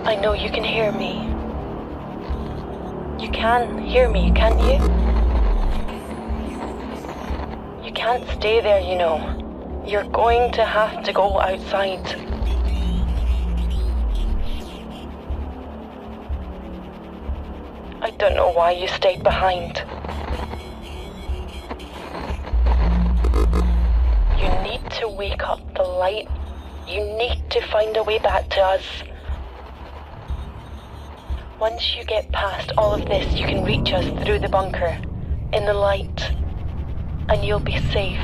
I know you can hear me. You can hear me, can't you? You can't stay there, you know. You're going to have to go outside. I don't know why you stayed behind. You need to wake up the light. You need to find a way back to us. Once you get past all of this, you can reach us through the bunker, in the light, and you'll be safe.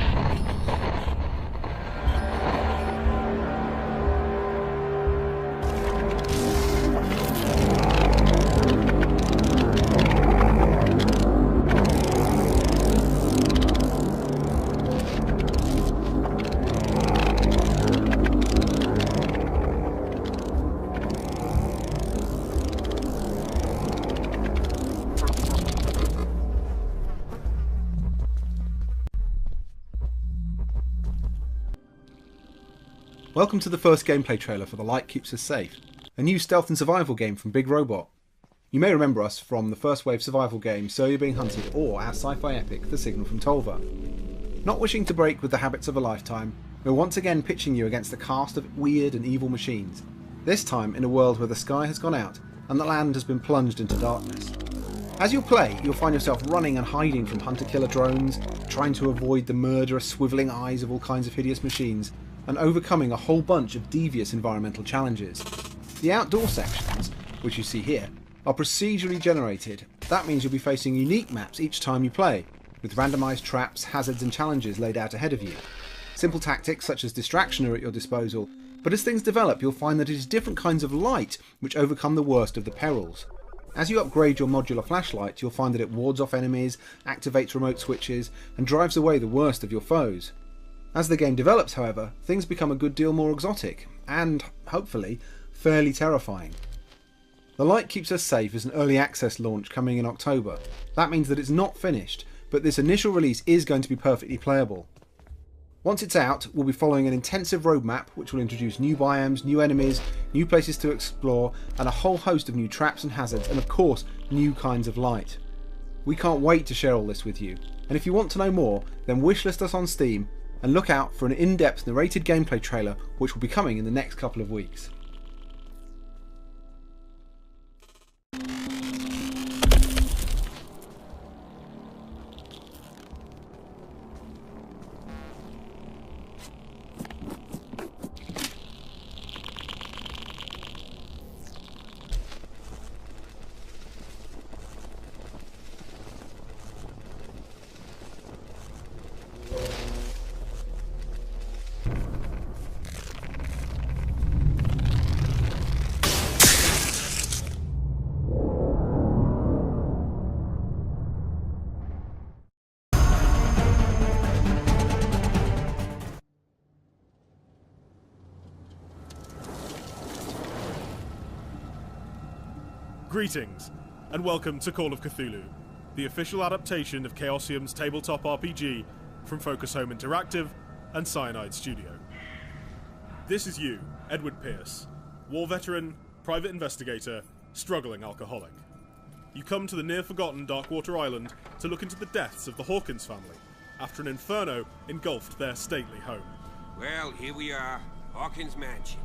Welcome to the first gameplay trailer for The Light Keeps Us Safe, a new stealth and survival game from Big Robot. You may remember us from the first wave survival game So You're Being Hunted or our sci-fi epic The Signal from Tolva. Not wishing to break with the habits of a lifetime, we're once again pitching you against a cast of weird and evil machines, this time in a world where the sky has gone out and the land has been plunged into darkness. As you play, you'll find yourself running and hiding from hunter-killer drones, trying to avoid the murderous swivelling eyes of all kinds of hideous machines, and overcoming a whole bunch of devious environmental challenges. The outdoor sections, which you see here, are procedurally generated. That means you'll be facing unique maps each time you play, with randomised traps, hazards and challenges laid out ahead of you. Simple tactics such as distraction are at your disposal, but as things develop you'll find that it is different kinds of light which overcome the worst of the perils. As you upgrade your modular flashlight, you'll find that it wards off enemies, activates remote switches, and drives away the worst of your foes. As the game develops, however, things become a good deal more exotic, and, hopefully, fairly terrifying. The Light Keeps Us Safe is an early access launch coming in October. That means that it's not finished, but this initial release is going to be perfectly playable. Once it's out, we'll be following an intensive roadmap which will introduce new biomes, new enemies, new places to explore, and a whole host of new traps and hazards, and of course, new kinds of light. We can't wait to share all this with you, and if you want to know more, then wishlist us on Steam, and look out for an in-depth narrated gameplay trailer which will be coming in the next couple of weeks. Greetings, and welcome to Call of Cthulhu, the official adaptation of Chaosium's tabletop RPG from Focus Home Interactive and Cyanide Studio. This is you, Edward Pierce, war veteran, private investigator, struggling alcoholic. You come to the near-forgotten Darkwater Island to look into the deaths of the Hawkins family after an inferno engulfed their stately home. Well, here we are, Hawkins Mansion.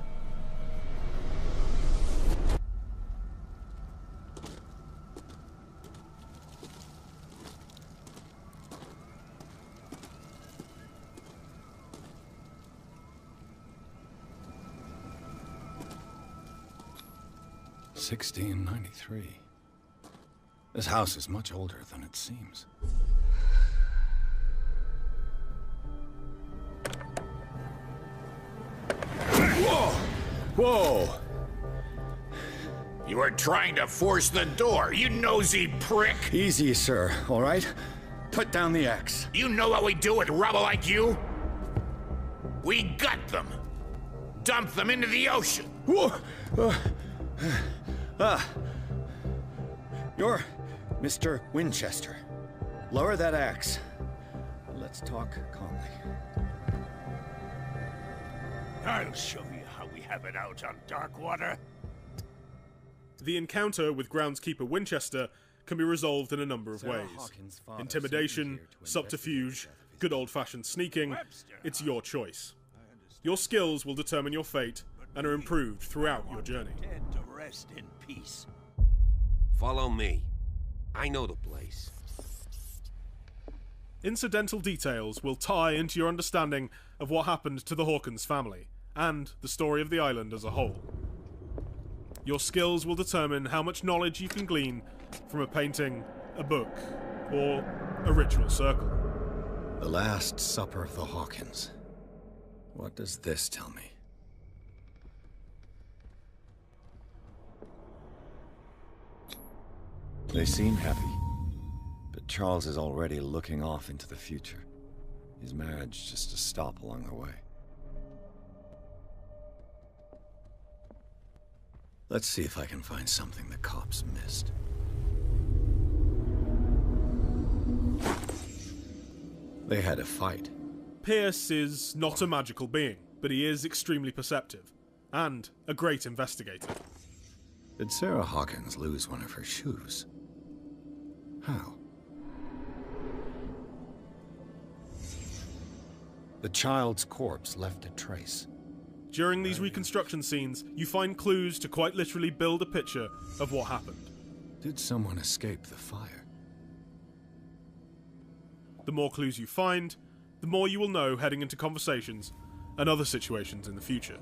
$1693. This house is much older than it seems. Whoa! Whoa! You are trying to force the door, you nosy prick! Easy, sir, all right? Put down the axe. You know what we do with rubble like you? We gut them. Dump them into the ocean. Whoa! You're Mr. Winchester. Lower that axe. Let's talk calmly. I'll show you how we have it out on Darkwater. The encounter with groundskeeper Winchester can be resolved in a number of ways. Intimidation, subterfuge, good old-fashioned sneaking, it's your choice. Your skills will determine your fate and are improved throughout your journey. Dead to rest in peace. Follow me. I know the place. Incidental details will tie into your understanding of what happened to the Hawkins family, and the story of the island as a whole. Your skills will determine how much knowledge you can glean from a painting, a book, or a ritual circle. The Last Supper of the Hawkins. What does this tell me? They seem happy, but Charles is already looking off into the future. His marriage just a stop along the way. Let's see if I can find something the cops missed. They had a fight. Pierce is not a magical being, but he is extremely perceptive, and a great investigator. Did Sarah Hawkins lose one of her shoes? How? The child's corpse left a trace. During these reconstruction scenes, you find clues to quite literally build a picture of what happened. Did someone escape the fire? The more clues you find, the more you will know heading into conversations and other situations in the future.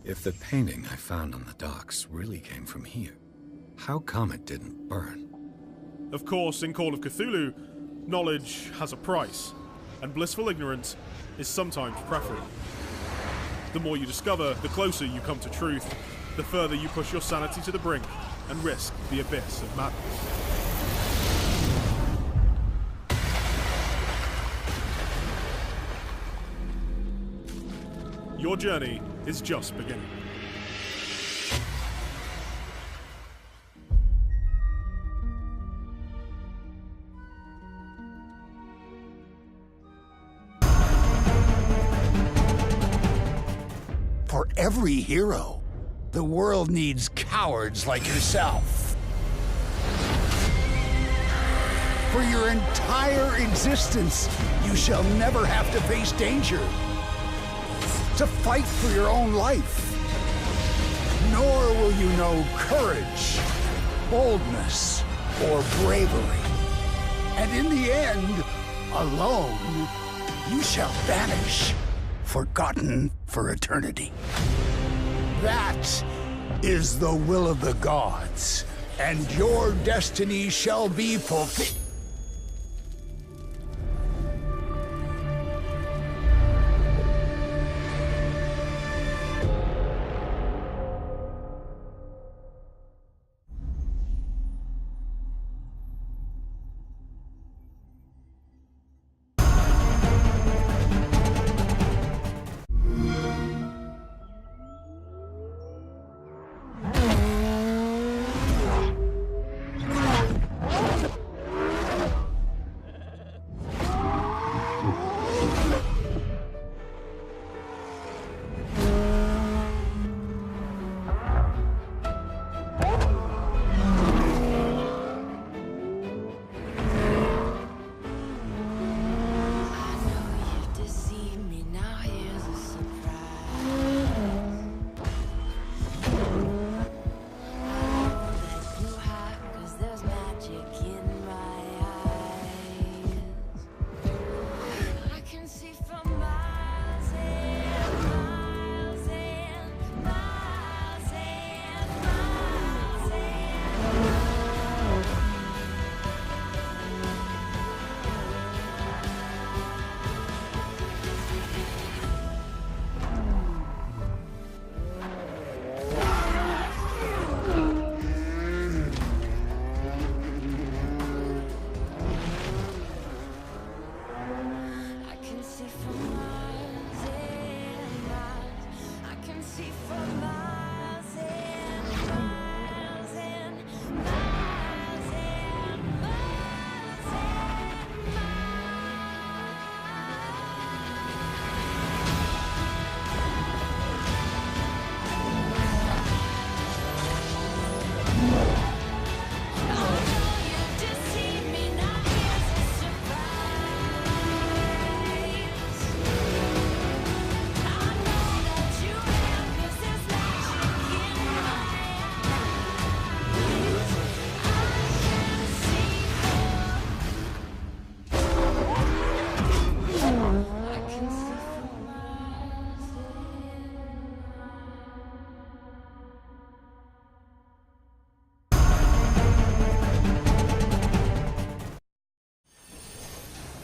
If the painting I found on the docks really came from here, how come it didn't burn? Of course, in Call of Cthulhu, knowledge has a price, and blissful ignorance is sometimes preferable. The more you discover, the closer you come to truth, the further you push your sanity to the brink and risk the abyss of madness. Your journey is just beginning. For every hero, the world needs cowards like yourself. For your entire existence, you shall never have to face danger, to fight for your own life. Nor will you know courage, boldness, or bravery. And in the end, alone, you shall vanish, forgotten for eternity. That is the will of the gods, and your destiny shall be fulfilled.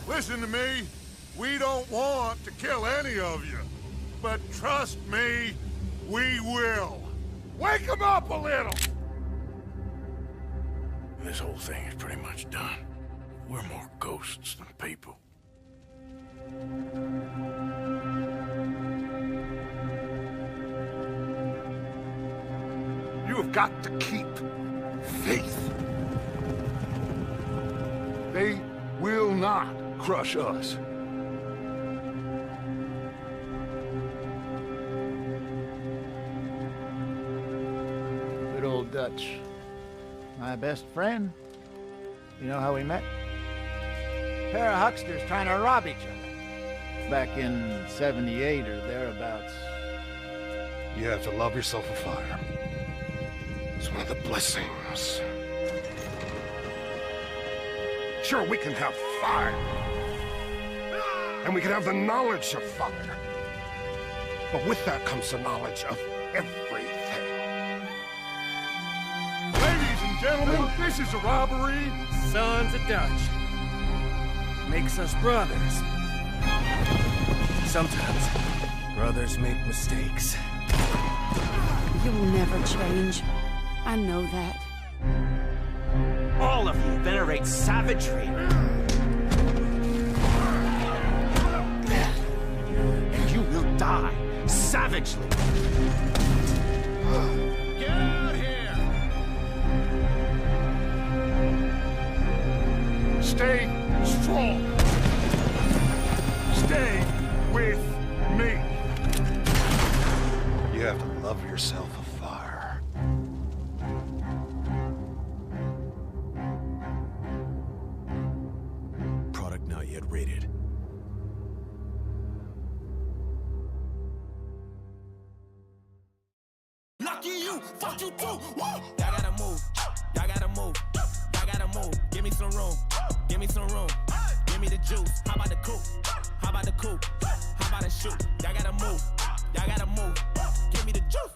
Listen to me. We don't want to kill any of you. But trust me, we will. Wake them up a little! This whole thing is pretty much done. We're more ghosts than people. You have got to keep faith. They will not crush us. Good old Dutch. My best friend. You know how we met? Pair of hucksters trying to rob each other. Back in 78 or thereabouts. You have to love yourself a fire. It's one of the blessings. Sure, we can have fire. And we can have the knowledge of fire. But with that comes the knowledge of everything. Ladies and gentlemen, this is a robbery. Sons of Dutch. Makes us brothers. Sometimes, brothers make mistakes. You'll never change. I know that. All of you venerate savagery. And you will die savagely. Get out here! Stay strong. Stay with me. You have to love yourself a fire. Product not yet rated. Lucky you, fuck you too. Woo! Y'all gotta move. Y'all gotta move. Y'all gotta move. Give me some room. Give me some room. Give me the juice. How about the coupe? How about the coupe? How about the shoot? Y'all gotta move. Y'all gotta move. Give me the juice.